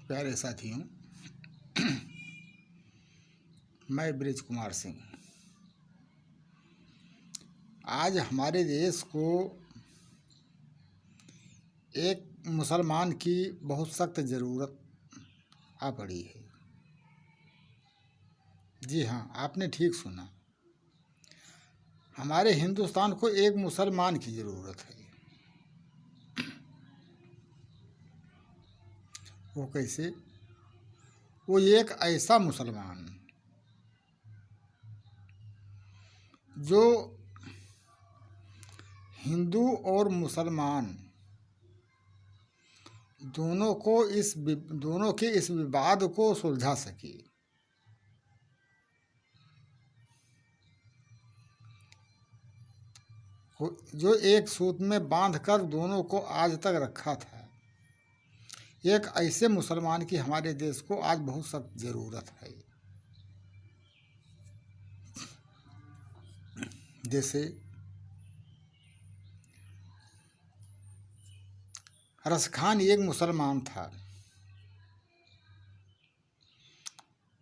प्यारे साथियों, मैं ब्रिज कुमार सिंह। आज हमारे देश को एक मुसलमान की बहुत सख्त ज़रूरत आ पड़ी है। जी हाँ, आपने ठीक सुना। हमारे हिंदुस्तान को एक मुसलमान की ज़रूरत है। वो कैसे? वो एक ऐसा मुसलमान जो हिंदू और मुसलमान दोनों के इस विवाद को सुलझा सके। जो एक सूत में बांधकर दोनों को आज तक रखा था। एक ऐसे मुसलमान की हमारे देश को आज बहुत सख्त ज़रूरत है। जैसे रसखान एक मुसलमान था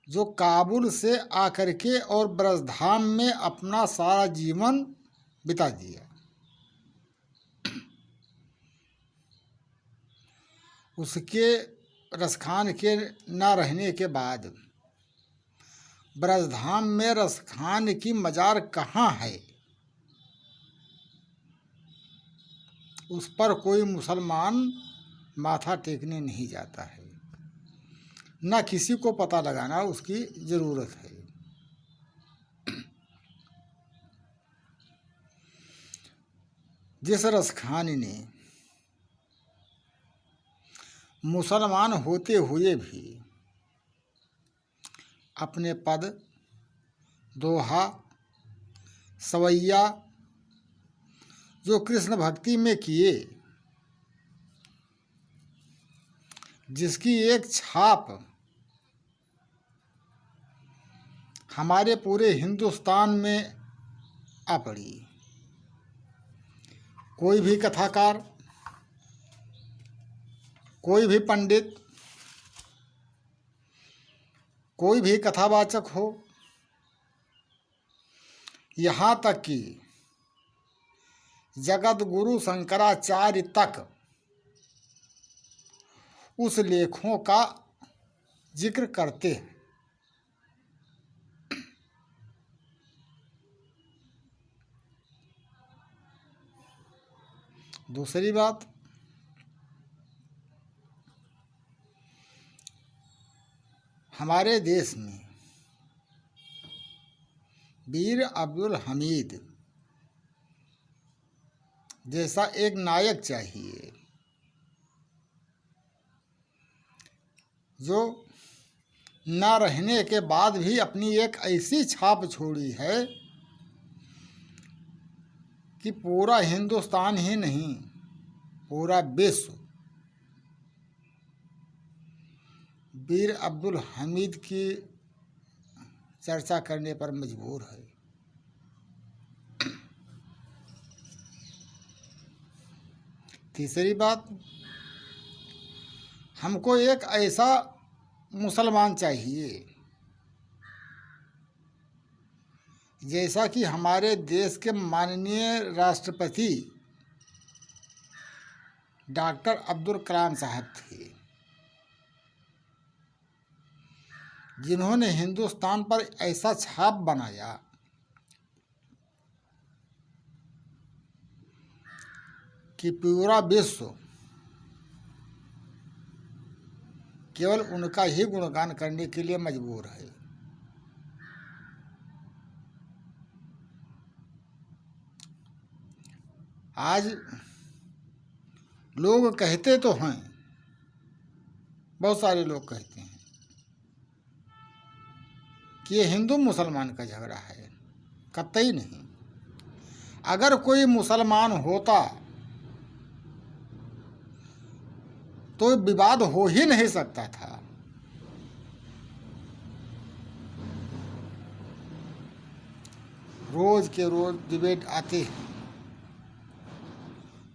जो काबुल से आकर के और ब्रजधाम में अपना सारा जीवन बिता दिया। उसके रसखान के ना रहने के बाद ब्रजधाम में रसखान की मजार कहाँ है, उस पर कोई मुसलमान माथा टेकने नहीं जाता है। न किसी को पता लगाना उसकी ज़रूरत है। जिस रसखान ने मुसलमान होते हुए भी अपने पद, दोहा, सवैया जो कृष्ण भक्ति में किए, जिसकी एक छाप हमारे पूरे हिंदुस्तान में आ पड़ी। कोई भी कथाकार, कोई भी पंडित, कोई भी कथावाचक हो, यहाँ तक कि जगत गुरु शंकराचार्य तक उस लेखों का जिक्र करते हैं। दूसरी बात, हमारे देश में वीर अब्दुल हमीद जैसा एक नायक चाहिए जो ना रहने के बाद भी अपनी एक ऐसी छाप छोड़ी है कि पूरा हिंदुस्तान ही नहीं, पूरा विश्व वीर अब्दुल हमीद की चर्चा करने पर मजबूर है। तीसरी बात, हमको एक ऐसा मुसलमान चाहिए जैसा कि हमारे देश के माननीय राष्ट्रपति डॉक्टर अब्दुल कलाम साहब थे, जिन्होंने हिंदुस्तान पर ऐसा छाप बनाया कि पूरा विश्व केवल उनका ही गुणगान करने के लिए मजबूर है। आज लोग कहते तो हैं, बहुत सारे लोग कहते हैं कि ये हिंदू मुसलमान का झगड़ा है। कतई नहीं। अगर कोई मुसलमान होता तो विवाद हो ही नहीं सकता था। रोज के रोज डिबेट आते हैं,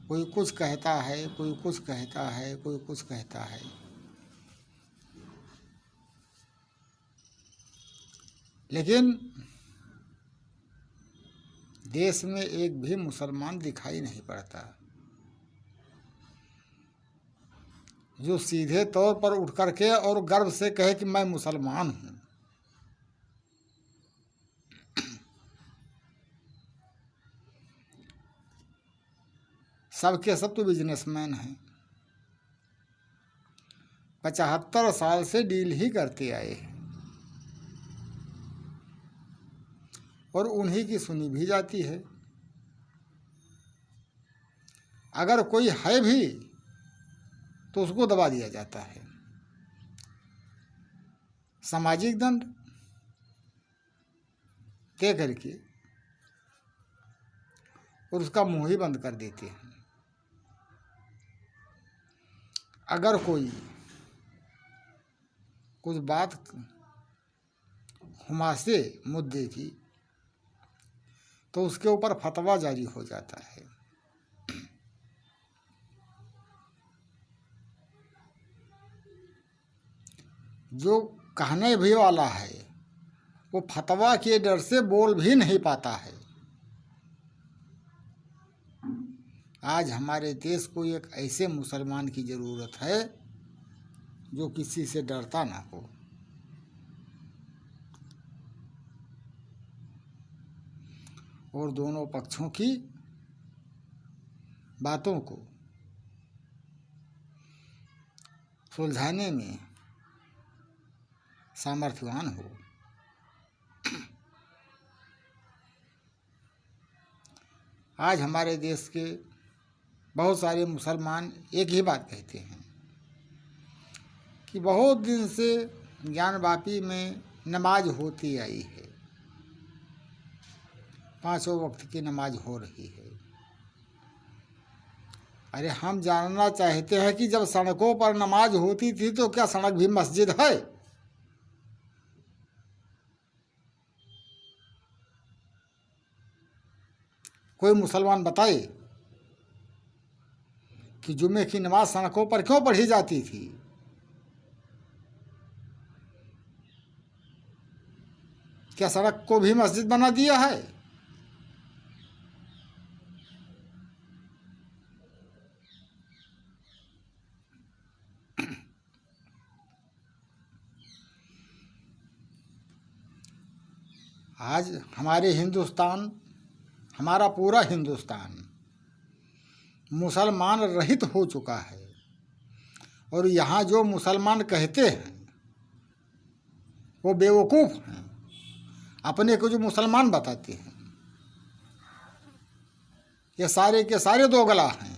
कोई कुछ कहता है, कोई कुछ कहता है, कोई कुछ कहता है। लेकिन देश में एक भी मुसलमान दिखाई नहीं पड़ता जो सीधे तौर पर उठ करके और गर्व से कहे कि मैं मुसलमान हूँ। सबके सब तो बिजनेसमैन हैं, 75 साल से डील ही करते आए हैं और उन्हीं की सुनी भी जाती है। अगर कोई है भी तो उसको दबा दिया जाता है, सामाजिक दंड दे करके, और उसका मुंह ही बंद कर देते हैं। अगर कोई कुछ बात हुमासे मुद्दे की तो उसके ऊपर फतवा जारी हो जाता है। जो कहने भी वाला है वो फतवा के डर से बोल भी नहीं पाता है। आज हमारे देश को एक ऐसे मुसलमान की ज़रूरत है जो किसी से डरता ना हो, और दोनों पक्षों की बातों को सुलझाने में सामर्थ्यवान हो। आज हमारे देश के बहुत सारे मुसलमान एक ही बात कहते हैं कि बहुत दिन से ज्ञानवापी में नमाज होती आई है, 5 वक्त की नमाज हो रही है। अरे हम जानना चाहते हैं कि जब सड़कों पर नमाज होती थी तो क्या सड़क भी मस्जिद है? कोई मुसलमान बताए कि जुम्मे की नमाज सड़कों पर क्यों पढ़ी जाती थी? क्या सड़क को भी मस्जिद बना दिया है? आज हमारे हिंदुस्तान, हमारा पूरा हिंदुस्तान मुसलमान रहित हो चुका है, और यहाँ जो मुसलमान कहते हैं वो बेवकूफ़ हैं, अपने को जो मुसलमान बताते हैं। ये सारे के सारे दोगला हैं।